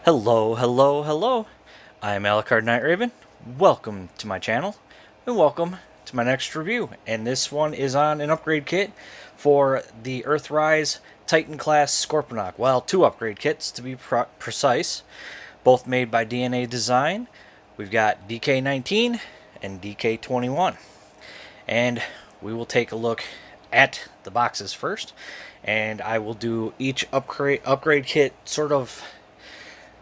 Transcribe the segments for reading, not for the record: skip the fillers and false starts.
Hello, hello, hello. I'm Alucard Night Raven. Welcome to my channel, and welcome to my next review. And this one is on an upgrade kit for the Earthrise Titan class Scorponok. Well, two upgrade kits to be precise, both made by DNA Design. We've got DK-19 and DK-21. And we will take a look at the boxes first, and I will do each upgrade kit sort of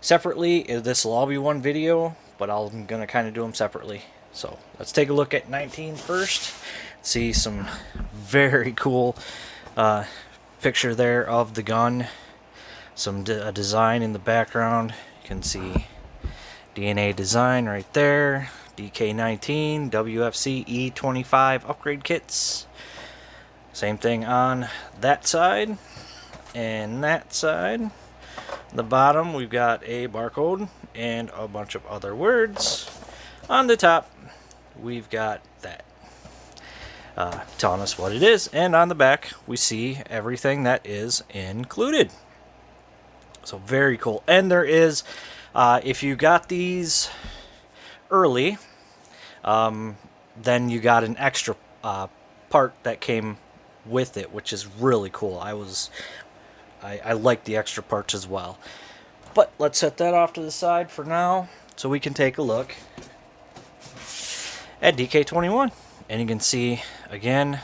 separately. This will all be one video, but I'm going to kind of do them separately. So let's take a look at 19 first. See some very cool picture there of the gun. Some design in the background. You can see DNA Design right there. DK-19, WFC E25 upgrade kits. Same thing on that side and that side. The bottom, we've got a barcode and a bunch of other words. On the top, we've got that telling us what it is, and on the back we see everything that is included. So very cool. And there is, if you got these early, then you got an extra part that came with it, which is really cool. I like the extra parts as well. But let's set that off to the side for now so we can take a look at DK-21. And you can see, again,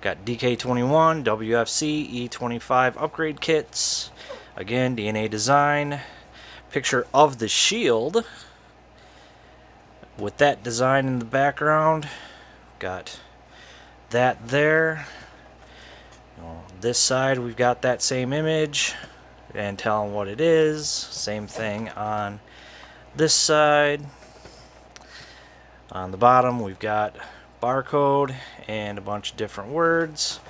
got DK-21, WFC, E25 upgrade kits. Again, DNA Design. Picture of the shield with that design in the background. Got that there. This side we've got that same image and tell them what it is. Same thing on this side. On the bottom we've got barcode and a bunch of different words.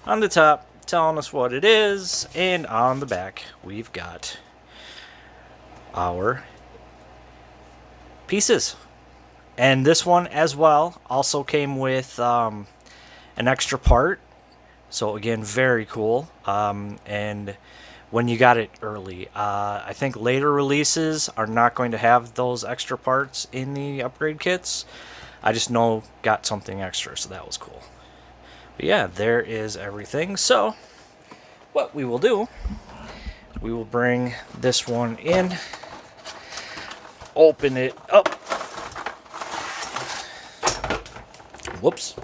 On the top telling us what it is, and on the back we've got our pieces. And this one as well also came with an extra part. So again, very cool. And when you got it early, I think later releases are not going to have those extra parts in the upgrade kits. I just know got something extra, so that was cool. But yeah, there is everything. So what we will do, we will bring this one in, open it up. Whoops.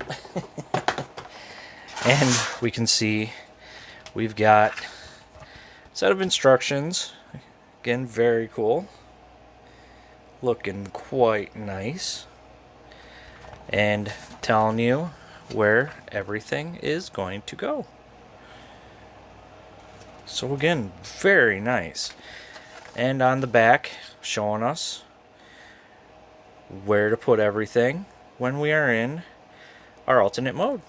And we can see we've got a set of instructions. Again, very cool. Looking quite nice. And telling you where everything is going to go. So again, very nice. And on the back, showing us where to put everything when we are in our alternate mode.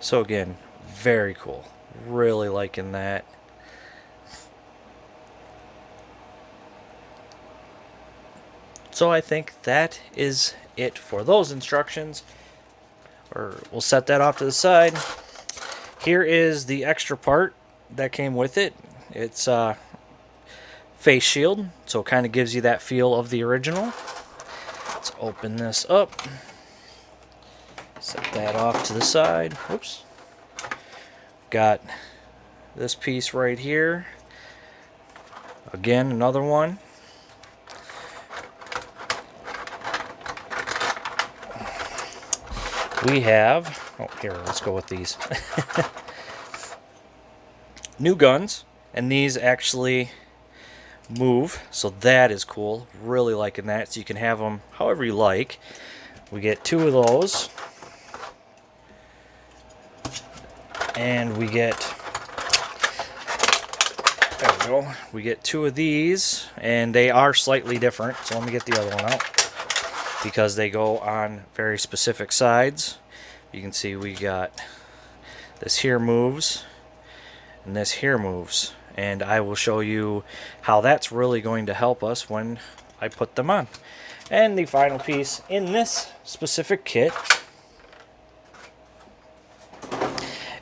So again, very cool. Really liking that. So I think that is it for those instructions. Or we'll set that off to the side. Here is the extra part that came with it. It's face shield, so it kind of gives you that feel of the original. Let's open this up. Set that off to the side. Whoops. Got this piece right here. Again, another one. We have, oh, here, let's go with these. New guns, and these actually move, so that is cool. Really liking that, so you can have them however you like. We get two of those. And we get, there we go, we get two of these, and they are slightly different, so let me get the other one out, because they go on very specific sides. You can see we got this here moves, and this here moves, and I will show you how that's really going to help us when I put them on. And the final piece in this specific kit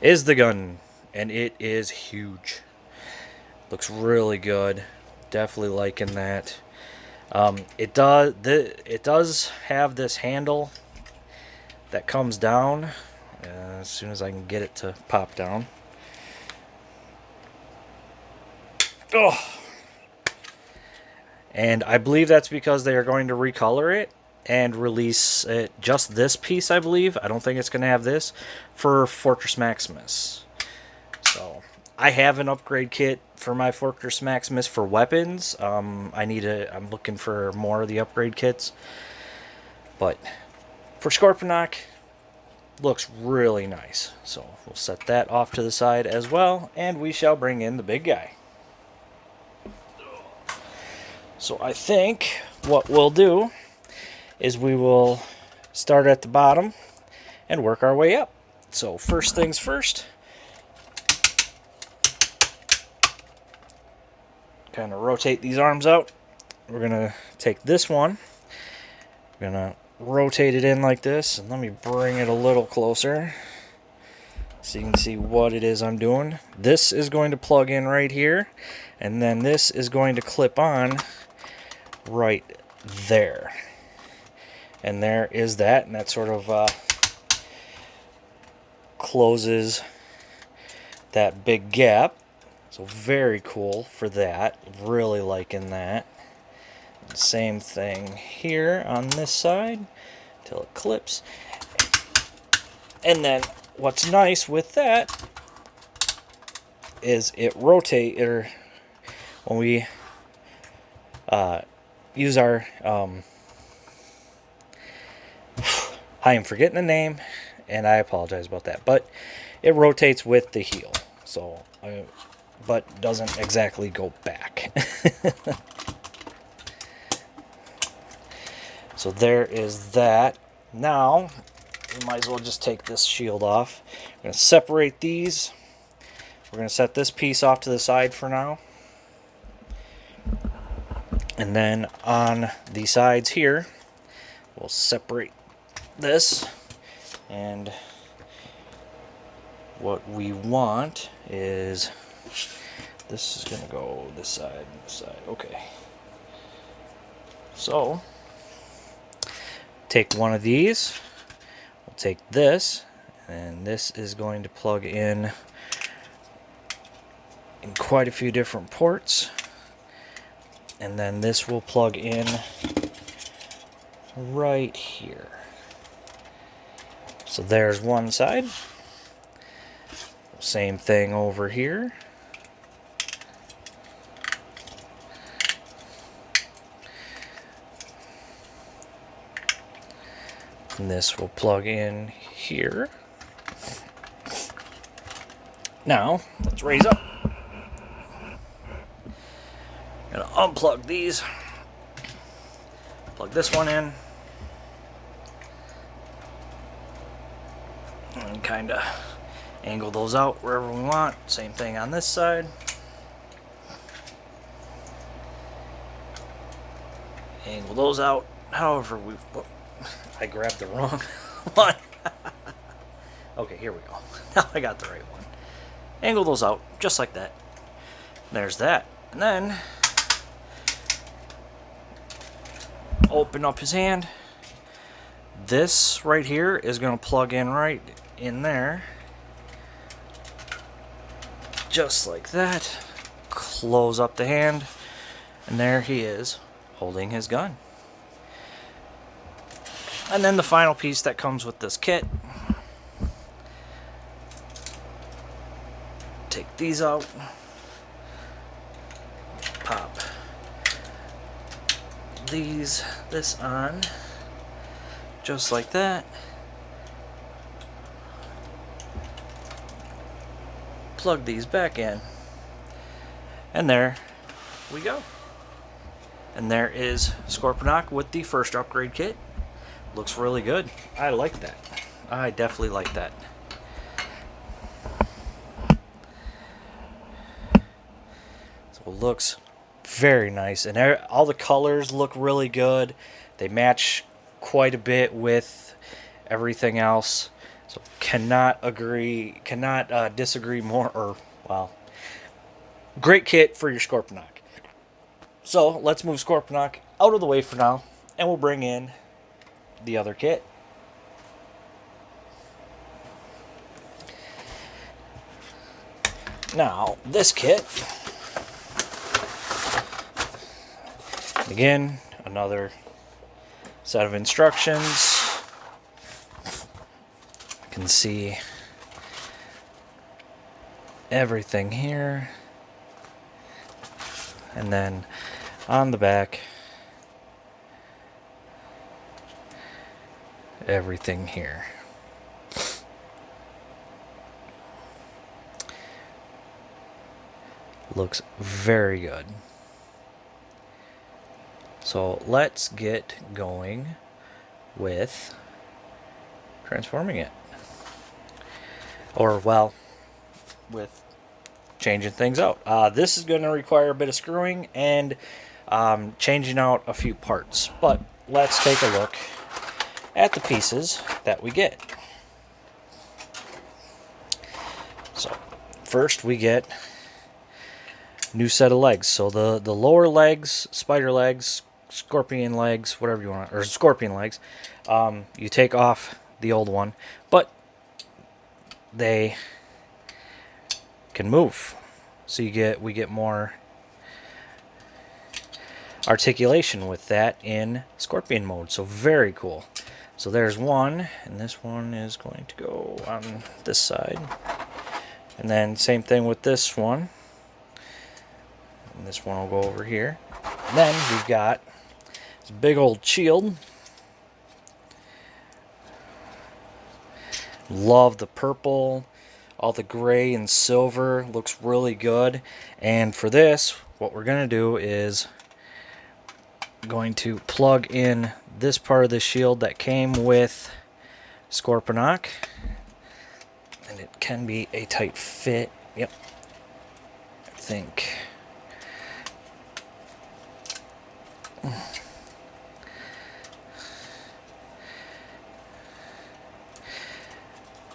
is the gun, and it is huge. Looks really good. Definitely liking that. It does have this handle that comes down as soon as I can get it to pop down. Oh! And I believe that's because they are going to recolor it and release it, just this piece, I believe. I don't think it's going to have this, for Fortress Maximus. So I have an upgrade kit for my Fortress Maximus for weapons. I'm looking for more of the upgrade kits. But for Scorponok, looks really nice. So we'll set that off to the side as well, and we shall bring in the big guy. So I think what we'll do is we will start at the bottom and work our way up. So first things first, kind of rotate these arms out. We're going to take this one, we're going to rotate it in like this, and let me bring it a little closer so you can see what it is I'm doing. This is going to plug in right here, and then this is going to clip on right there. And there is that, and that sort of closes that big gap. So very cool for that. Really liking that. Same thing here on this side till it clips. And then what's nice with that is it rotates, or when we use our I am forgetting the name, and I apologize about that, but it rotates with the heel, so but doesn't exactly go back. So there is that. Now we might as well just take this shield off. We're going to separate these. We're going to set this piece off to the side for now. And then on the sides here, we'll separate this. And what we want is, this is going to go this side and this side. Okay. So, take one of these. We'll take this, and this is going to plug in quite a few different ports. And then this will plug in right here. So there's one side. Same thing over here. And this will plug in here. Now, let's raise up. Gonna unplug these. Plug this one in. And kind of angle those out wherever we want. Same thing on this side. Angle those out however we... I grabbed the wrong one. Okay, here we go. Now I got the right one. Angle those out just like that. There's that. And then open up his hand. This right here is going to plug in right in there. Just like that. Close up the hand. And there he is, holding his gun. And then the final piece that comes with this kit. Take these out. Pop this on. Just like that. Plug these back in. And there we go. And there is Scorponok with the first upgrade kit. Looks really good. I like that. I definitely like that. So it looks very nice. And all the colors look really good. They match quite a bit with everything else. So cannot disagree more, or, well, Great kit for your Scorponok. So let's move Scorponok out of the way for now, and we'll bring in the other kit. Now, this kit, again, another set of instructions. You can see everything here. And then on the back, everything here. Looks very good. So let's get going with transforming it. Or, well, with changing things out. This is going to require a bit of screwing and changing out a few parts. But let's take a look at the pieces that we get. So first we get new set of legs. So the lower legs, spider legs, scorpion legs, whatever you want, or scorpion legs, you take off the old one, but they can move. So we get more articulation with that in scorpion mode. So very cool. So there's one, and this one is going to go on this side. And then same thing with this one. And this one will go over here. And then we've got this big old shield. Love the purple, all the gray and silver. Looks really good. And for this, what we're going to do is going to plug in this part of the shield that came with Scorponok. And it can be a tight fit. Yep. I think.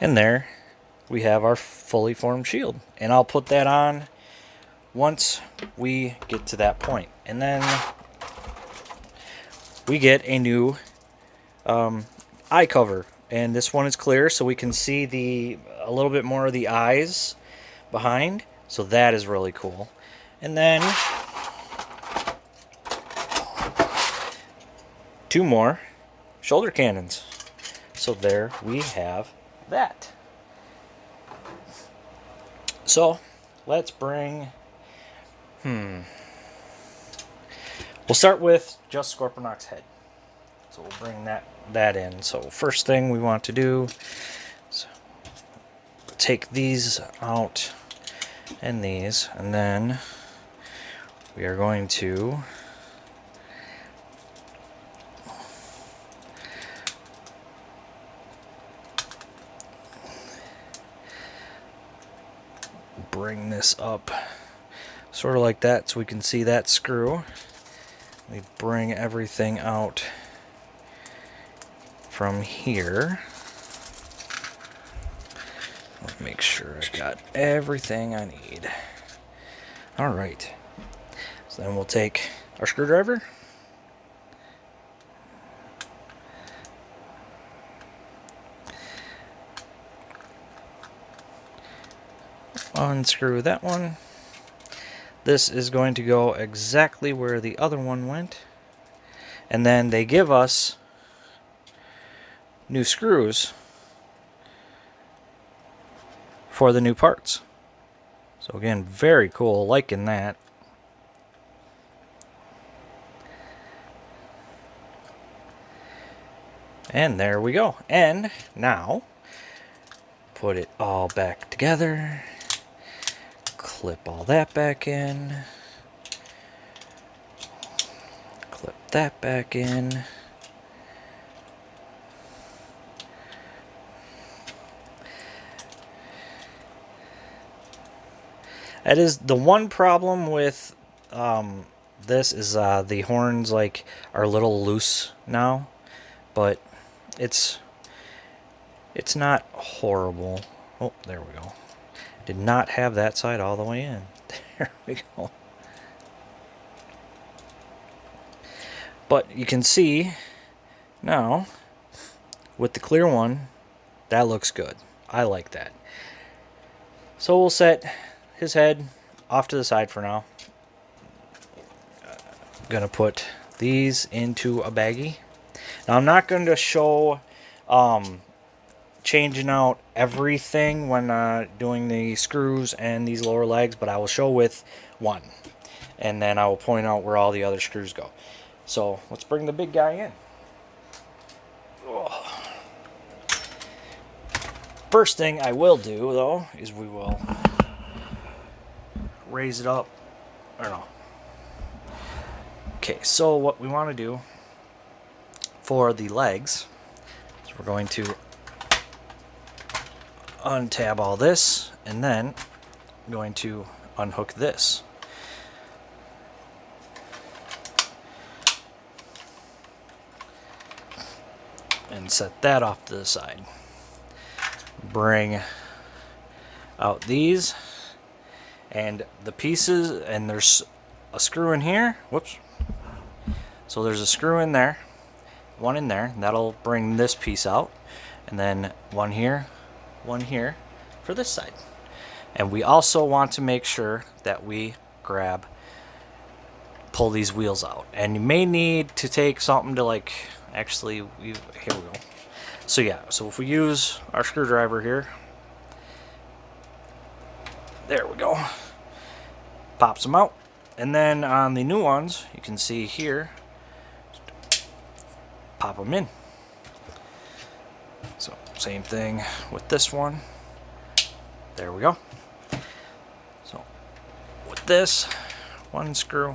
And there we have our fully formed shield. And I'll put that on once we get to that point. And then we get a new eye cover. And this one is clear, so we can see a little bit more of the eyes behind. So that is really cool. And then two more shoulder cannons. So there we have that. So let's bring we'll start with just Scorponok's head. So we'll bring that in. So first thing we want to do is take these out and these, and then we are going to bring this up sort of like that so we can see that screw. We bring everything out from here. Let me make sure I got everything I need. Alright, so then we'll take our screwdriver, unscrew that one. This is going to go exactly where the other one went. And then they give us new screws for the new parts. So again, very cool, liking that. And there we go. And now, put it all back together. Clip all that back in. Clip that back in. That is the one problem with this is the horns are a little loose now, but it's not horrible. Oh, there we go. Did not have that side all the way in. There we go. But you can see now with the clear one, that looks good. I like that. So we'll set his head off to the side for now. Gonna put these into a baggie. Now I'm not going to show changing out everything when doing the screws and these lower legs, but I will show with one, and then I will point out where all the other screws go. So let's bring the big guy in. Oh. First thing I will do though is we will raise it up. Or no. Okay, so what we want to do for the legs is we're going to untab all this, and then I'm going to unhook this. And set that off to the side. Bring out these and the pieces, and there's a screw in here. Whoops. So there's a screw in there, one in there, and that'll bring this piece out, and then one here for this side. And we also want to make sure that we pull these wheels out, and you may need to take something to like actually here we go. So yeah, so if we use our screwdriver here, there we go, pops them out. And then on the new ones, you can see here, pop them in. So same thing with this one. There we go. So with this one screw,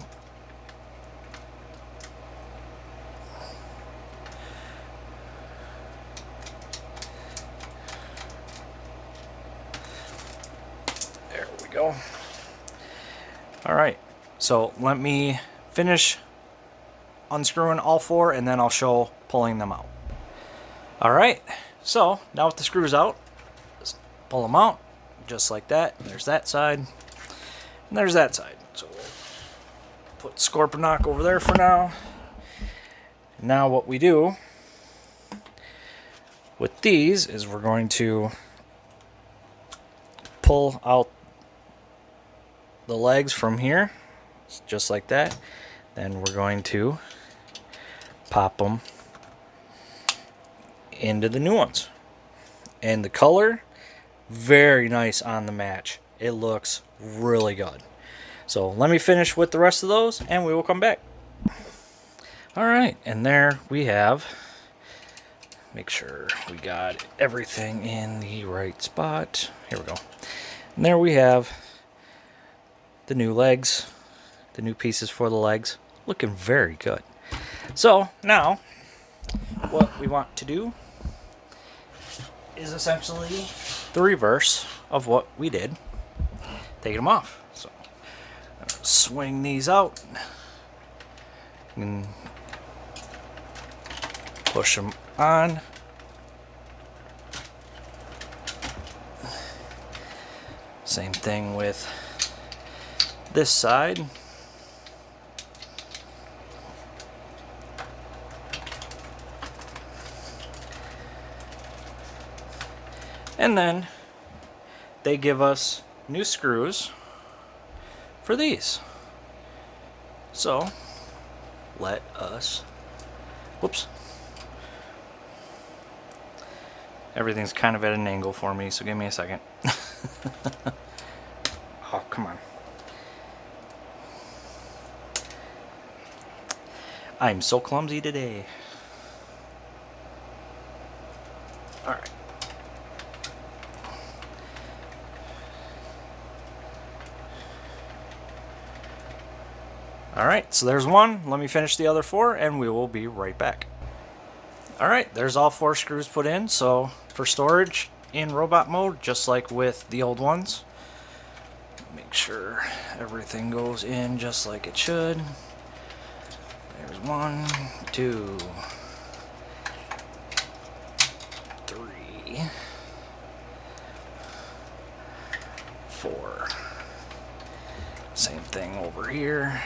there we go. All right, so let me finish unscrewing all four, and then I'll show pulling them out. All right, so now with the screws out, just pull them out just like that. There's that side, and there's that side. So we'll put Scorponok over there for now. Now what we do with these is we're going to pull out the legs from here, just like that. Then we're going to pop them into the new ones. And the color, very nice on the match. It looks really good. So let me finish with the rest of those and we will come back. Alright, and there we have, make sure we got everything in the right spot. Here we go. And there we have the new legs, the new pieces for the legs, looking very good. So now what we want to do is essentially the reverse of what we did, taking them off. So swing these out and push them on. Same thing with this side. And then they give us new screws for these. So let us, whoops. Everything's kind of at an angle for me, so give me a second. Oh, come on. I'm so clumsy today. Alright. Alright, so there's one. Let me finish the other four and we will be right back. Alright, there's all four screws put in. So for storage in robot mode, just like with the old ones, make sure everything goes in just like it should. There's 1, 2, 3, 4. Same thing over here.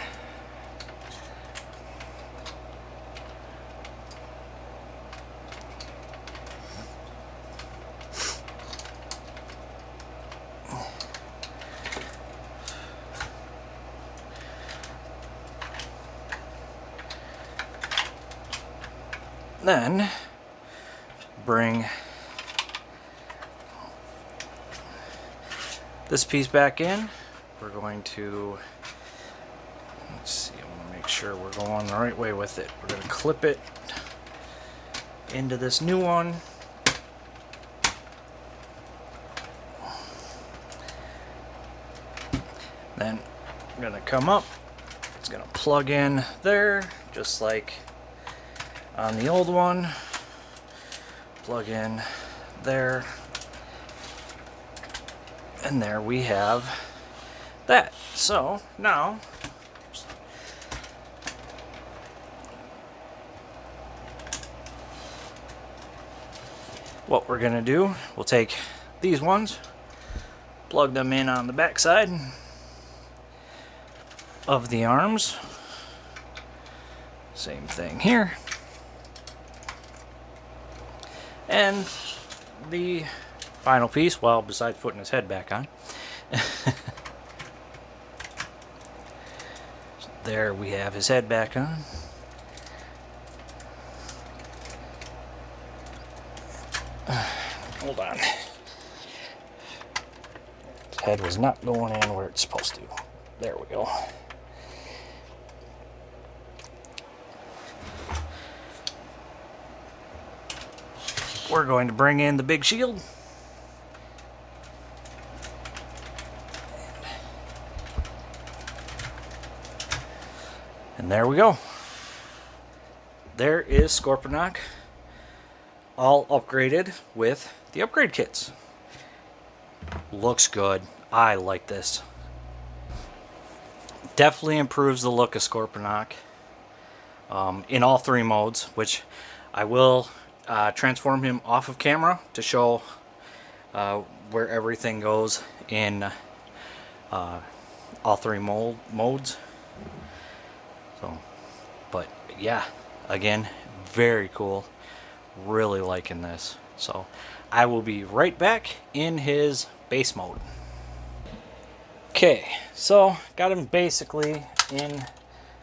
Then bring this piece back in. We're going to, let's see, I want to make sure we're going the right way with it. We're going to clip it into this new one. Then I'm going to come up. It's going to plug in there, just like on the old one. Plug in there. And there we have that. So now what we're gonna do, we'll take these ones, plug them in on the back side of the arms. Same thing here. And the final piece, well, besides putting his head back on, there we have his head back on. Hold on. His head was not going in where it's supposed to. There we go. We're going to bring in the big shield. And there we go. There is Scorponok, all upgraded with the upgrade kits. Looks good. I like this. Definitely improves the look of Scorponok in all 3 modes, which I will transform him off of camera to show where everything goes in all 3 modes. So, but yeah, again, very cool. Really liking this. So I will be right back in his base mode. Okay, so got him basically in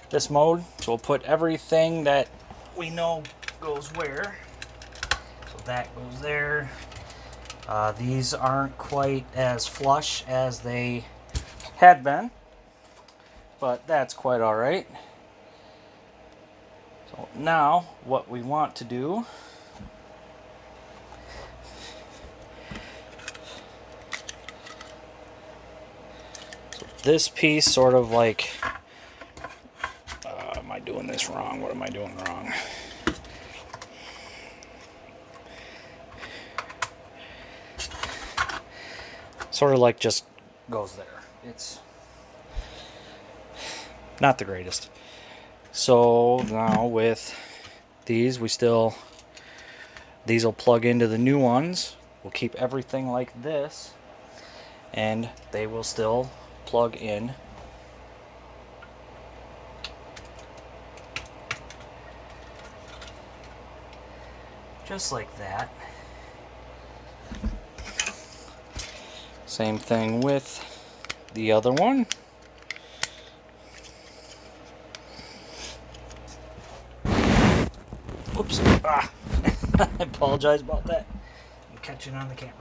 this mode. So we'll put everything that we know goes where. So that goes there. These aren't quite as flush as they had been, but that's quite all right. So now what we want to do, so this piece sort of like, am I doing this wrong? What am I doing wrong? Sort of like just goes there. It's not the greatest. So now with these, these will plug into the new ones. We'll keep everything like this, and they will still plug in just like that. Same thing with the other one. Oops. Ah. I apologize about that. I'm catching on the camera.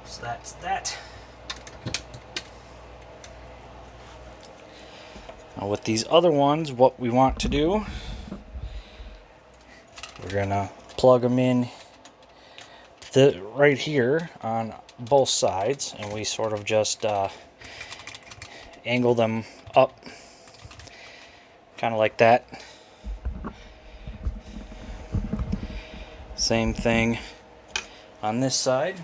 So that's that. Now with these other ones, what we want to do, we're gonna plug them in right here on both sides, and we sort of just angle them up, kind of like that. Same thing on this side.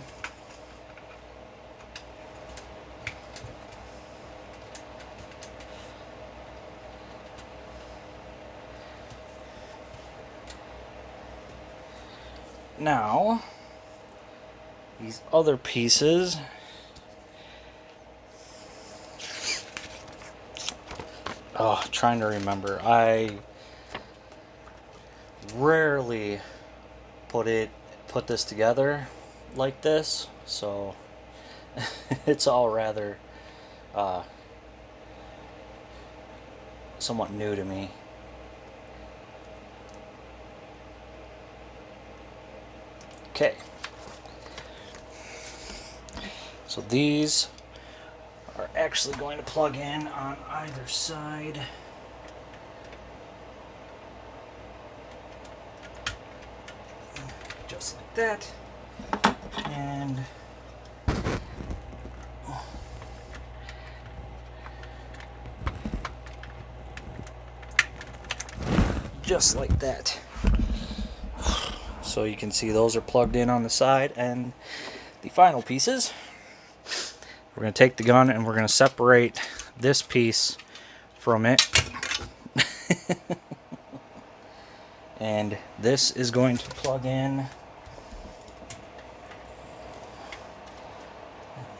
Now these other pieces. Oh, trying to remember. I rarely put this together like this, so it's all rather somewhat new to me. Okay, so these are actually going to plug in on either side. Just like that. And just like that. So you can see those are plugged in on the side. And the final pieces, we're going to take the gun and we're going to separate this piece from it. And this is going to plug in.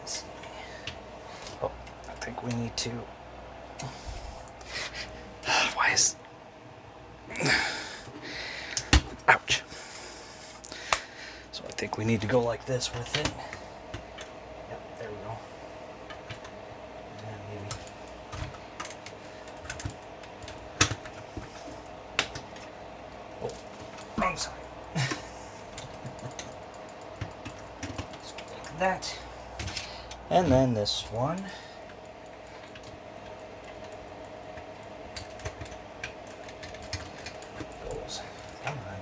Let's see. Oh, I think we need to. Why is. Ouch. So I think we need to go like this with it. Yep, there we go. And maybe. Oh, wrong side. So like that. And then this one. Come on.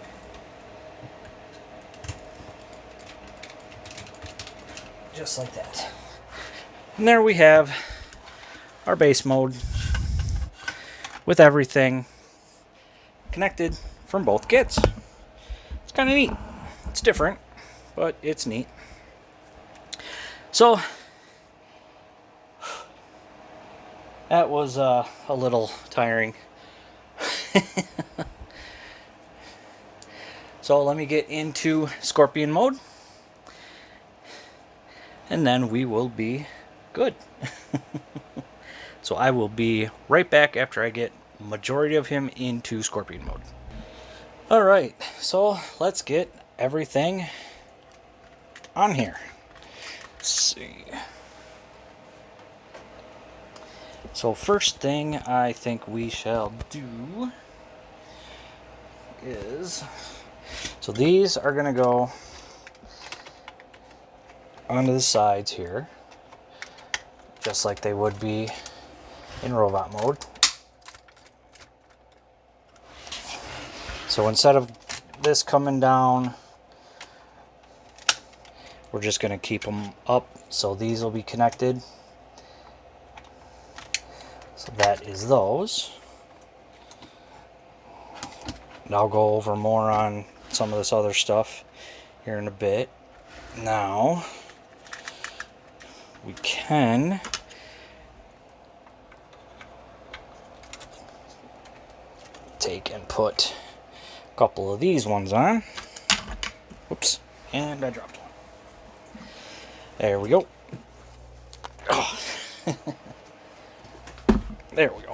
Just like that. And there we have our base mode with everything connected from both kits. It's kind of neat. It's different, but it's neat. So that was a little tiring. So let me get into Scorpion mode, and then we will be good. So I will be right back after I get majority of him into Scorpion mode. Alright, so let's get everything on here. Let's see. So first thing I think we shall do is... So these are going to go onto the sides here, just like they would be in robot mode. So instead of this coming down, we're just going to keep them up, so these will be connected. So that is those. And I'll go over more on some of this other stuff here in a bit. Now we can take and put a couple of these ones on. Whoops, and I dropped one. There we go. Oh. There we go.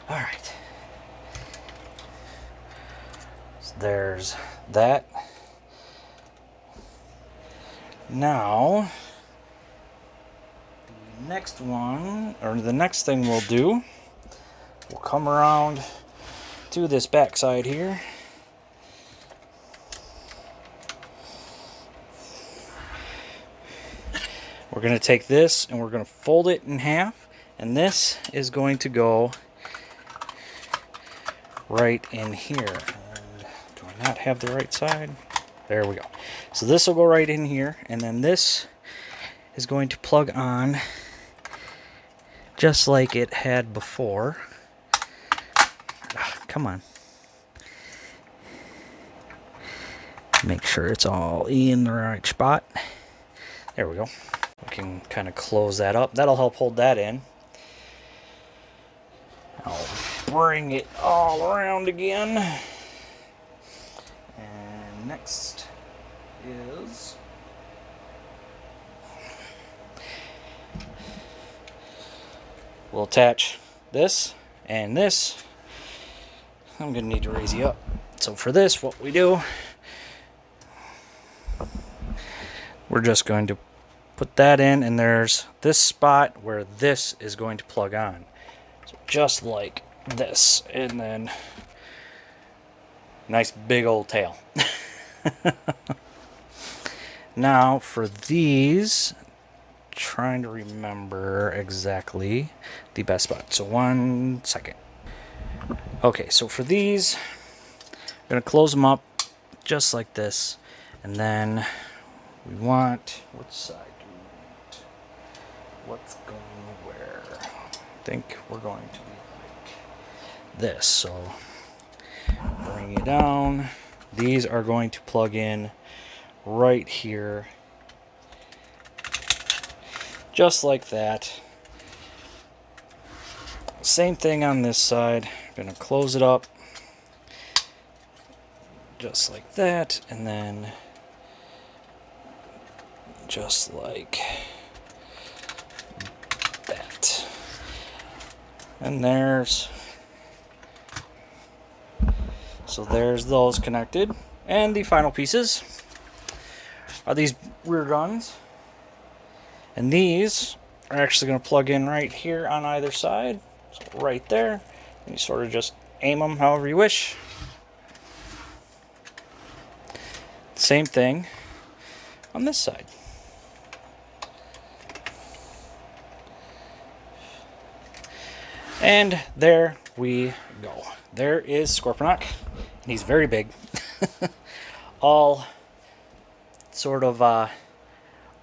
All right. There's that. Now, the next one, or the next thing we'll do, we'll come around to this back side here. We're going to take this and we're going to fold it in half, and this is going to go right in here. Not have the right side. There we go. So this will go right in here, and then this is going to plug on just like it had before. Come on. Make sure it's all in the right spot. There we go. We can kind of close that up. That'll help hold that in. I'll bring it all around again. Next is we'll attach this and this. I'm gonna need to raise you up. So for this, what we do, we're just going to put that in, and there's this spot where this is going to plug on. So just like this, and then nice big old tail. Now for these, trying to remember exactly the best spot. So 1 second. Okay, so for these, I'm going to close them up just like this, and then we want, what side do we want? What's going where? I think we're going to be like this. So bring you down. These are going to plug in right here, just like that. Same thing on this side. I'm going to close it up just like that, and then just like that. And there's those connected. And the final pieces are these rear guns, and these are actually going to plug in right here on either side. So right there, and you sort of just aim them however you wish. Same thing on this side. And there we go. There is Scorponok, and he's very big. All sort of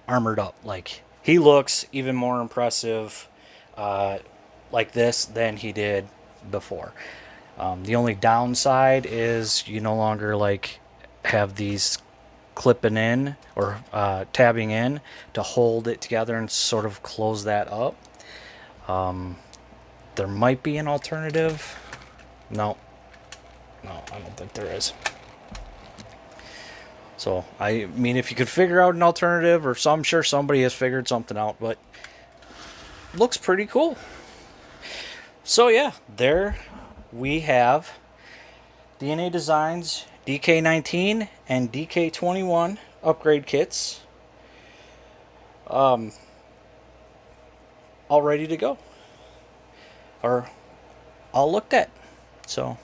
armored up. Like, he looks even more impressive like this than he did before. The only downside is you no longer like have these clipping in or tabbing in to hold it together and sort of close that up. There might be an alternative. No, I don't think there is. So, I mean, if you could figure out an alternative, or I'm sure somebody has figured something out, but looks pretty cool. So, yeah, there we have DNA Designs DK-19 and DK-21 upgrade kits all ready to go, or all looked at. So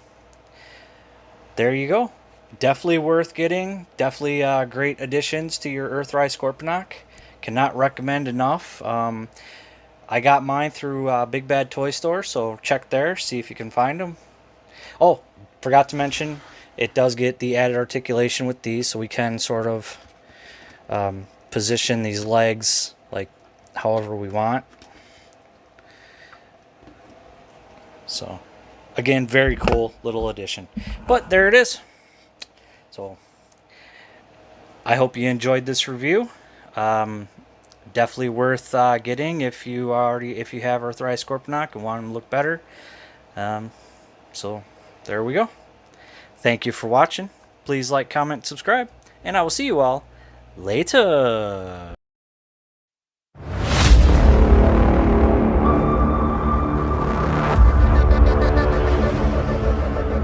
there you go. Definitely worth getting. Definitely great additions to your Earthrise Scorponok. Cannot recommend enough. I got mine through Big Bad Toy Store, so check there, see if you can find them. Oh, forgot to mention, it does get the added articulation with these, so we can sort of position these legs like however we want. So again, very cool little addition. But there it is. So I hope you enjoyed this review. Definitely worth getting if you have Earthrise Scorponok and want them to look better. So there we go. Thank you for watching. Please like, comment, subscribe, and I will see you all later.